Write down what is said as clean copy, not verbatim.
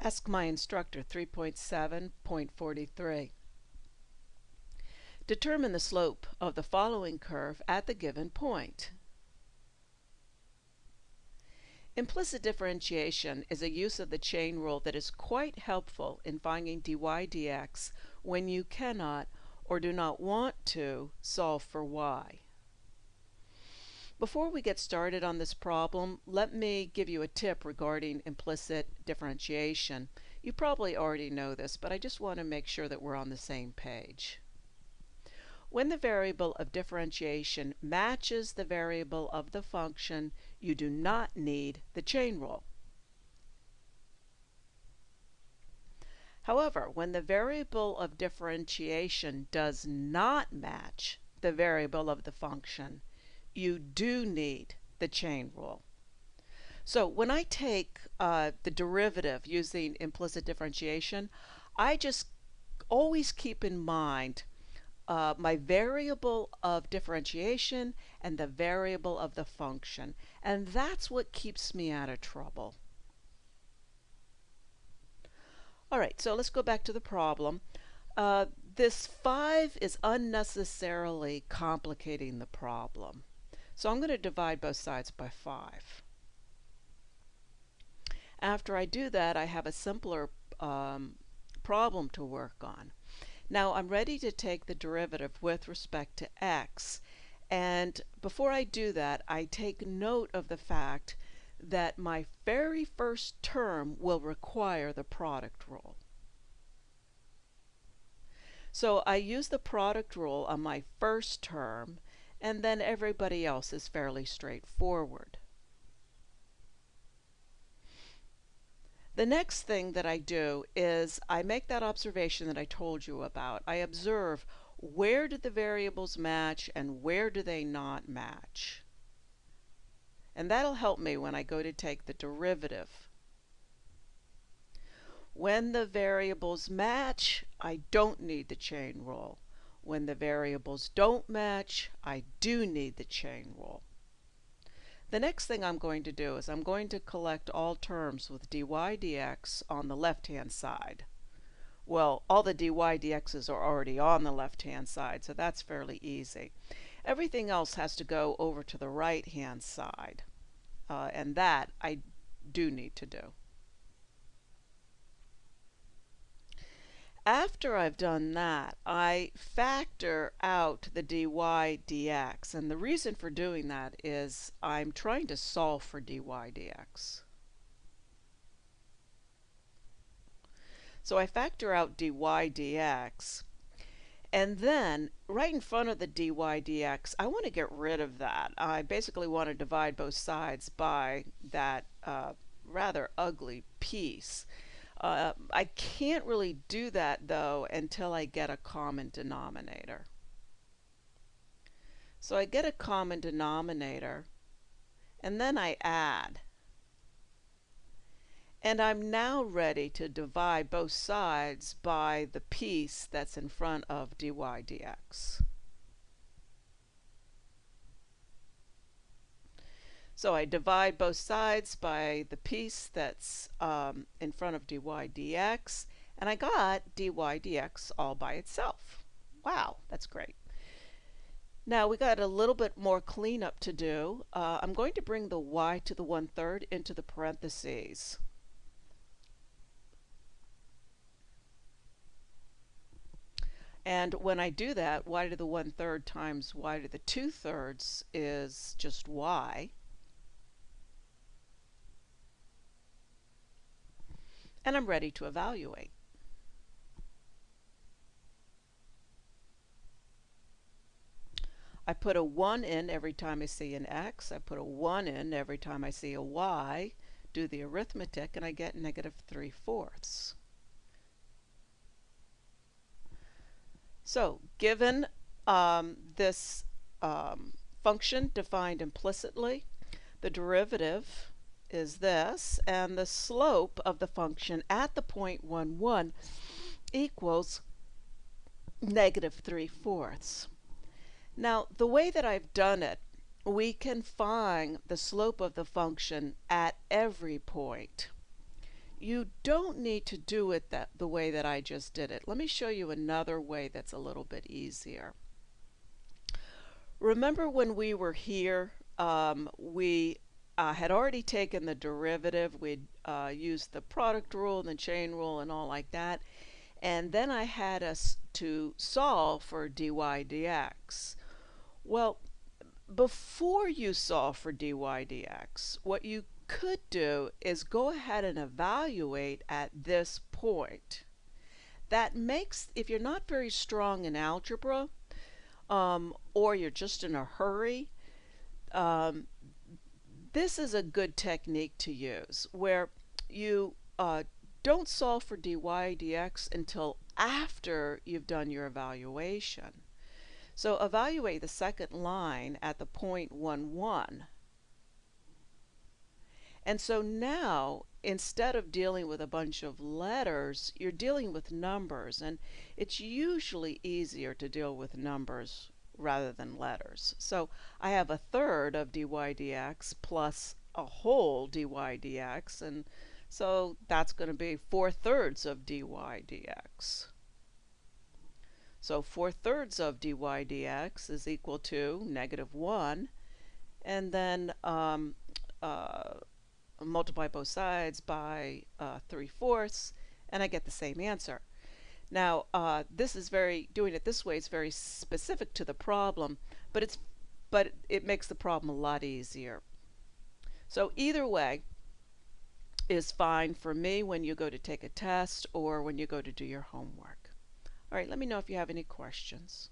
Ask my instructor 3.7.43. Determine the slope of the following curve at the given point. Implicit differentiation is a use of the chain rule that is quite helpful in finding dy dx when you cannot or do not want to solve for y. Before we get started on this problem, let me give you a tip regarding implicit differentiation. You probably already know this, but I just want to make sure that we're on the same page. When the variable of differentiation matches the variable of the function, you do not need the chain rule. However, when the variable of differentiation does not match the variable of the function, you do need the chain rule. So when I take the derivative using implicit differentiation, I just always keep in mind my variable of differentiation and the variable of the function, and that's what keeps me out of trouble. Alright, so let's go back to the problem. This 5 is unnecessarily complicating the problem. So I'm going to divide both sides by 5. After I do that, I have a simpler problem to work on. Now I'm ready to take the derivative with respect to x, and before I do that, I take note of the fact that my very first term will require the product rule. So I use the product rule on my first term, and then everybody else is fairly straightforward. The next thing that I do is I make that observation that I told you about. I observe where do the variables match and where do they not match. And that'll help me when I go to take the derivative. When the variables match, I don't need the chain rule. When the variables don't match, I do need the chain rule. The next thing I'm going to do is I'm going to collect all terms with dy dx on the left-hand side. Well, all the dy dx's are already on the left-hand side, so that's fairly easy. Everything else has to go over to the right-hand side, and that I do need to do. After I've done that, I factor out the dy dx, and the reason for doing that is I'm trying to solve for dy dx. So I factor out dy dx, and then right in front of the dy dx, I want to get rid of that. I basically want to divide both sides by that rather ugly piece. I can't really do that though until I get a common denominator. So I get a common denominator and then I add. And I'm now ready to divide both sides by the piece that's in front of dy dx. So I divide both sides by the piece that's in front of dy dx, and I got dy dx all by itself. Wow, that's great. Now we got a little bit more cleanup to do. I'm going to bring the y to the 1/3 into the parentheses. And when I do that, y to the 1/3 times y to the 2/3 is just y. And I'm ready to evaluate. I put a 1 in every time I see an x. I put a 1 in every time I see a y. Do the arithmetic, and I get -3/4. So given this function defined implicitly, the derivative is this, and the slope of the function at the point 1, 1 equals -3/4. Now, the way that I've done it, we can find the slope of the function at every point You don't need to do it the way that I just did it. Let me show you another way that's a little bit easier. Remember when we were here, we had already taken the derivative. We'd used the product rule and the chain rule and all like that. And then I had us to solve for dy dx. Well, before you solve for dy dx, what you could do is go ahead and evaluate at this point. That makes, if you're not very strong in algebra, or you're just in a hurry, um, this is a good technique to use where you don't solve for dy dx until after you've done your evaluation. So evaluate the second line at the point 1, 1. And so now, instead of dealing with a bunch of letters, you're dealing with numbers. And it's usually easier to deal with numbers rather than letters. So I have a third of dy dx plus a whole dy dx. And so that's going to be 4/3 of dy dx. So 4/3 of dy dx is equal to -1. And then multiply both sides by 3/4, and I get the same answer. Now, this is doing it this way is very specific to the problem, but it makes the problem a lot easier. So either way is fine for me when you go to take a test or when you go to do your homework. All right, let me know if you have any questions.